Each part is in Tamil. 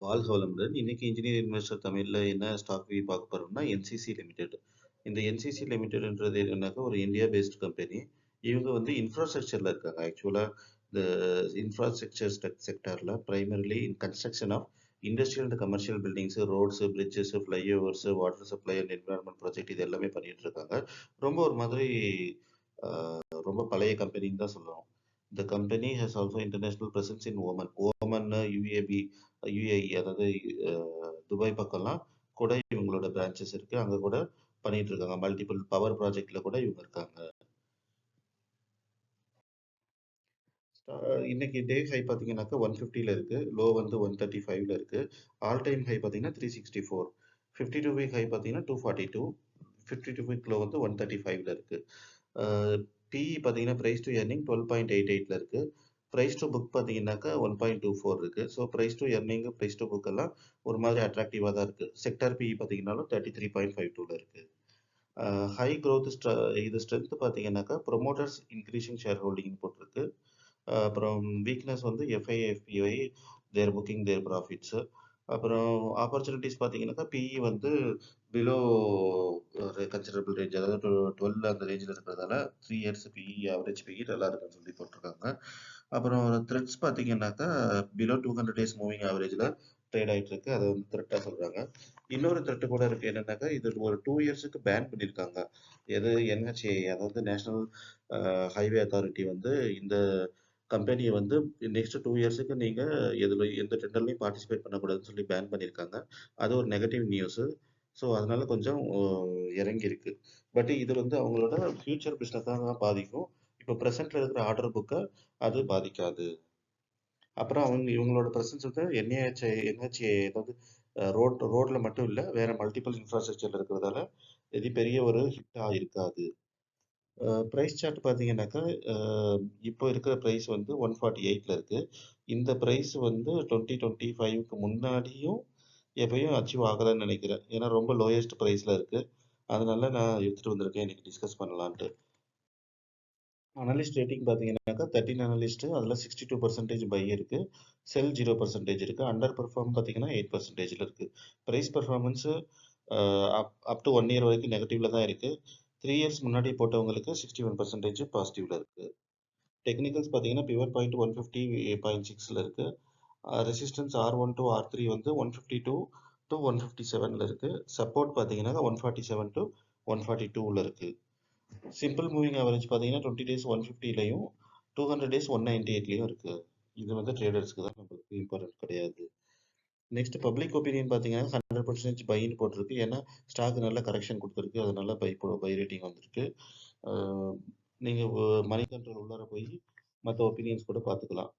வாழ்க வளமுடன். இன்னைக்கு இன்ஜினியர் இன்வெஸ்டர் தமிழ்ல என்ன ஸ்டாக் வியூ பார்க்க போறோம்னா என்சிசி லிமிடெட். இந்த என்சிசி லிமிடெட்ன்றது என்னன்னாக்கா ஒரு இந்தியா பேஸ்ட் கம்பெனி. இவங்க வந்து இன்ஃப்ராஸ்ட்ரக்சர்ல இருக்காங்க. ஆக்சுவலா இந்த இன்ஃப்ராஸ்ட்ரக்சர் செக்டார்ல primarily in construction of industrial and commercial buildings, roads, bridges, flyovers, water supply and environment project இது எல்லாமே பண்ணிட்டு இருக்காங்க. ரொம்ப ஒரு மாதிரி ரொம்ப பழைய கம்பெனின்னு தான் சொல்லணும். The company has also international presence in Oman. Oman, UAB, UAE அதாவது துபாய் பக்கம்லாம் கூட இவங்களோட பிரான்ச்சஸ் இருக்கு. அங்க கூட பண்ணிட்டு இருக்காங்க. மல்டிபிள் பவர் ப்ராஜெக்ட்ல கூட இவங்க இருக்காங்க. இன்னைக்கு டே ஹை பார்த்தீங்கன்னாக்கா 150ல இருக்கு. லோ வந்து 135ல இருக்கு. ஆல் டைம் ஹை பார்த்தீங்கன்னா 364. 52 வீக் ஹை பார்த்தீங்கன்னா 242. 52 வீக் லோ வந்து 135ல இருக்கு. பிஇ பார்த்தீங்கன்னா பிரைஸ் டு earning 12.88ல இருக்கு. பிரைஸ் டு புக் பார்த்தீங்கன்னாக்கா 1.24 இருக்கு. So price to earning, price to book எல்லாம் ஒரு மாதிரி அட்ராக்டிவா தான் இருக்கு. செக்டார் பிஇ பார்த்தீங்கன்னாலும் 33.52ல இருக்கு. ஹை growth இது ஸ்ட்ரென்த் பார்த்தீங்கன்னாக்கா ப்ரொமோட்டர்ஸ் இன்க்ரீசிங் ஷேர் ஹோல்டிங் போட்டிருக்கு. அப்புறம் வீக்னஸ் வந்து எஃப்ஐ தேர் புக்கிங் தேர் ப்ராஃபிட்ஸ். அப்புறம் ஆப்பர்ச்சுனிட்டிஸ் பார்த்தீங்கன்னாக்கா பிஇ வந்து பிலோ ஒரு கன்சிடரபிள் ரேஞ்ச், அதாவது 12 அந்த ரேஞ்சில் இருக்கிறதால 3 இயர்ஸ் பிஇ ஆவரேஜ் பிஇ நல்லா இருக்குன்னு சொல்லி போட்டிருக்காங்க. அப்புறம் த்ரெட்ஸ் பார்த்தீங்கன்னாக்கா பிலோ 200 டேஸ் மூவிங் ஆவரேஜில் ட்ரேட் ஆகிட்டு இருக்கு. அதை வந்து த்ரெட்டாக சொல்கிறாங்க. இன்னொரு த்ரெட்டு கூட இருக்கு என்னன்னாக்கா இது ஒரு 2 இயர்ஸுக்கு பேன் பண்ணியிருக்காங்க. எது என்ஹெச்ஏ அதாவது நேஷனல் ஹைவே அத்தாரிட்டி வந்து இந்த கம்பெனியை வந்து நெக்ஸ்ட் 2 இயர்ஸுக்கு நீங்க எந்த டெண்டர்லையும் பார்ட்டிசிபேட் பண்ணக்கூடாதுன்னு சொல்லி பேன் பண்ணியிருக்காங்க. அது ஒரு நெகட்டிவ் நியூஸ். ஸோ அதனால கொஞ்சம் இறங்கி இருக்கு. பட் இது வந்து அவங்களோட ஃபியூச்சர் பிஸ்னஸ் தான் பாதிக்கும். இப்போ ப்ரெசென்ட்ல இருக்கிற ஆர்டர் புக்கை அது பாதிக்காது. அப்புறம் இவங்களோட ப்ரெசன்ஸ் வந்து என்ஹெச்ஏ அதாவது ரோட்ல மட்டும் இல்லை, வேற மல்டிபிள் இன்ஃப்ராஸ்ட்ரக்சர்ல இருக்கிறதால இது பெரிய ஒரு ஹிட்டா இருக்காது. பிரைஸ் சார்ட் பார்த்தீங்கன்னாக்கா இப்போ இருக்கிற ப்ரைஸ் வந்து 148ல இருக்கு. இந்த ப்ரைஸ் வந்து 2025க்கு முன்னாடியும் எப்பயும் அச்சீவ் ஆகலைன்னு நினைக்கிறேன். ஏன்னா ரொம்ப லோயஸ்ட் ப்ரைஸ்ல இருக்கு. அதனால நான் எடுத்துட்டு வந்திருக்கேன் இன்னைக்கு டிஸ்கஸ் பண்ணலான்ட்டு. அனலிஸ்ட் ரேட்டிங் பார்த்தீங்கன்னாக்கா 13 அனலிஸ்ட் அதில் 62% பை இருக்கு. செல் 0% இருக்கு. அண்டர் பெர்ஃபார்ம் பார்த்தீங்கன்னா 8%ல இருக்கு. Price performance up to 1 year வரைக்கும் நெகட்டிவ்ல தான் இருக்கு. 3 இயர்ஸ் முன்னாடி போட்டவங்களுக்கு 61% பாசிட்டிவ்ல இருக்கு. டெக்னிக்கல்ஸ் பார்த்தீங்கன்னா பிவர் பாயிண்ட் 150.6ல இருக்கு. ரெசிஸ்டன்ஸ் R1 டு R3 வந்து 152 டு 157ல இருக்கு. சப்போர்ட் பார்த்தீங்கன்னா 147 டு 142ல இருக்கு. சிம்பிள் மூவிங் ஆவரேஜ் பார்த்தீங்கன்னா 20 டேஸ் 150லையும் 200 டேஸ் 198லையும் இருக்கு. இது வந்து ட்ரேடர்ஸ்க்கு தான், நம்மளுக்கு இம்பார்ட்டன்ட் கிடையாது. நெக்ஸ்ட் பப்ளிக் ஒப்பீனியன் பார்த்தீங்கன்னா 100% பைன்னு போட்டிருக்கு. ஏன்னா ஸ்டாக் நல்ல கரெக்ஷன் கொடுத்துருக்கு. அதனால பை ரேட்டிங் வந்திருக்கு. நீங்கள் மணி கண்ட்ரோல் உள்ளார போய் மற்ற ஒப்பீனியன்ஸ் கூட பார்த்துக்கலாம்.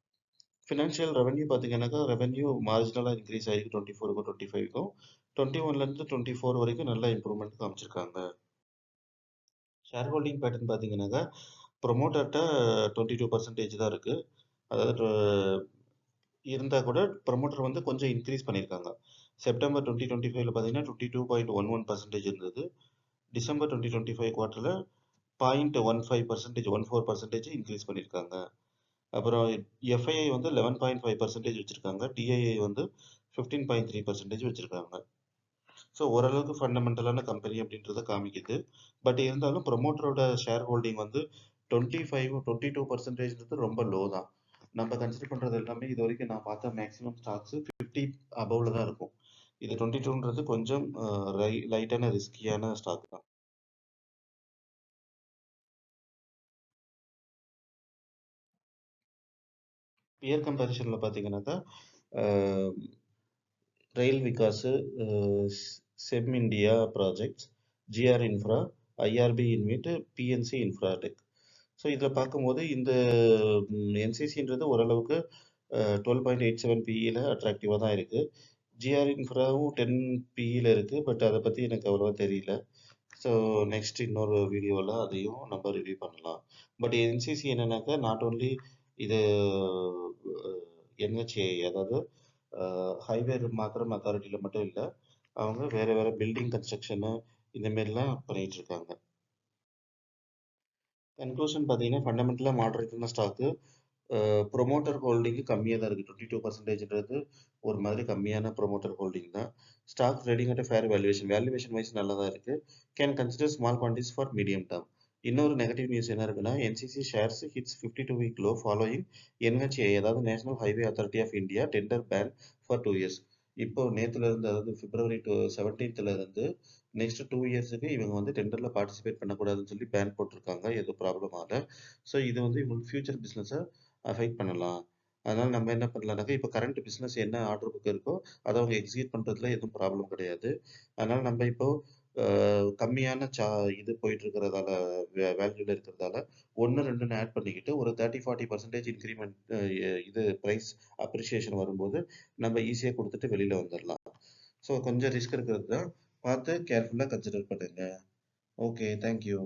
ஃபினான்ஷியல் ரெவன்யூ பார்த்தீங்கன்னாக்கா ரெவன்யூ மார்ஜினலாக இன்க்ரீஸ் ஆகிருக்கு 24க்கும் 25க்கும். 21லேருந்து 24 வரைக்கும் நல்ல இம்ப்ரூவ்மெண்ட் காமிச்சிருக்காங்க. ஷேர் ஹோல்டிங் பேட்டர்ன் பார்த்தீங்கன்னாக்கா ப்ரொமோட்டர்கிட்ட 22% தான் இருக்குது. அதாவது இருந்தால் கூட ப்ரொமோட்டர் வந்து கொஞ்சம் இன்க்ரீஸ் பண்ணியிருக்காங்க. செப்டம்பர் 2025ல பார்த்தீங்கன்னா 22.11% இருந்தது. டிசம்பர் 2025 குவார்ட்டரில் 0.15%, 14% இன்க்ரீஸ் பண்ணியிருக்காங்க. அப்புறம் எஃப்ஐஐ வந்து 11.5% வச்சுருக்காங்க. டிஐஐ வந்து 15.3% வச்சுருக்காங்க. ஸோ ஓரளவுக்கு ஃபண்டமெண்டலான கம்பெனி அப்படின்றத காமிக்குது. பட் இருந்தாலும் ப்ரொமோட்டரோட ஷேர் ஹோல்டிங் வந்து 22% ரொம்ப லோ தான். நம்ம கன்சிடர் பண்ணுறது எல்லாமே இது வரைக்கும் நான் பார்த்த மேக்ஸிமம் ஸ்டாக்ஸ் 50 அபவ்ல தான் இருக்கும். இது 22ன்றது கொஞ்சம் லைட்டான ரிஸ்கியான ஸ்டாக் தான். பியர் கம்பேரிஷனில் பார்த்தீங்கன்னாக்கா ரயில் விகாஸ், செம் India Projects, G R Infra, I R B InvIT, P N C Infratech. So இதில் பார்க்கும்போது இந்த என்சிசின்றது ஓரளவுக்கு 12.87 பிஇயில் அட்ராக்டிவாக தான் இருக்குது. ஜிஆர் இன்ஃப்ராவும் 10 பிஇயில் இருக்குது. பட் அதை பற்றி எனக்கு அவ்வளோவா தெரியல. ஸோ நெக்ஸ்ட் இன்னொரு வீடியோவில் அதையும் நம்ம ரிவ்யூ பண்ணலாம். பட் என்சிசி என்னன்னாக்கா நாட் ஓன்லி இது என்ஹெச்ஏ அதாவது ஹைவே மாத்திரம் அத்தாரிட்டியில் மட்டும் இல்லை, அவங்க வேறு வேறு பில்டிங் கன்ஸ்ட்ரக்ஷனு இந்த மாரிலாம் பண்ணிகிட்டு இருக்காங்க. கன்க்ளூஷன் பார்த்தீங்கன்னா ஃபண்டமெண்டலாக மாடரேட்டான ஸ்டாக்கு. ப்ரொமோட்டர் ஹோல்டிங்கு கம்மியாக தான் இருக்குது. 22%ன்றது ஒரு மாதிரி கம்மியான ப்ரொமோட்டர் ஹோல்டிங் தான். Stock trading at fair valuation valuation wise நல்லா தான் இருக்கு. Can consider small quantities for medium term. இன்னொரு நெகட்டிவ் நியூஸ் என்ன இருக்குன்னா N C C shares hits 52 week low following N H A அதாவது National Highway Authority of India tender ban for 2 years. இப்போ நேத்துல இருந்து அதாவது பிப்ரவரி 17th இருந்து நெக்ஸ்ட் 2 இயர்ஸுக்கு இவங்க வந்து டெண்டர்ல பார்ட்டிசிபேட் பண்ணக்கூடாதுன்னு சொல்லி பேன் போட்டிருக்காங்க எதுவும் ப்ராப்ளம் ஆகல. ஸோ இது வந்து இவங்களுக்கு ஃபியூச்சர் பிஸ்னஸை அஃபெக்ட் பண்ணலாம். அதனால நம்ம என்ன பண்ணலாம்னாக்கா இப்போ கரண்ட் பிஸ்னஸ் என்ன ஆர்டர் புக் இருக்கோ அதை அவங்க எக்ஸிக்யூட் பண்றதுல எதுவும் ப்ராப்ளம் கிடையாது. அதனால நம்ம இப்போ கம்மியான இது போயிட்டு இருக்கிறதால வேல்யூல இருக்கிறதால ஒன்று ரெண்டுன்னு ஆட் பண்ணிக்கிட்டு ஒரு 30-40% இன்க்ரிமெண்ட் இது ப்ரைஸ் அப்ரிசியேஷன் வரும்போது நம்ம ஈஸியாக கொடுத்துட்டு வெளியில வந்துடலாம். ஸோ கொஞ்சம் ரிஸ்க் இருக்கிறது தான் பார்த்து கேர்ஃபுல்லாக கன்சிடர் பண்ணுங்க. Okay, thank you.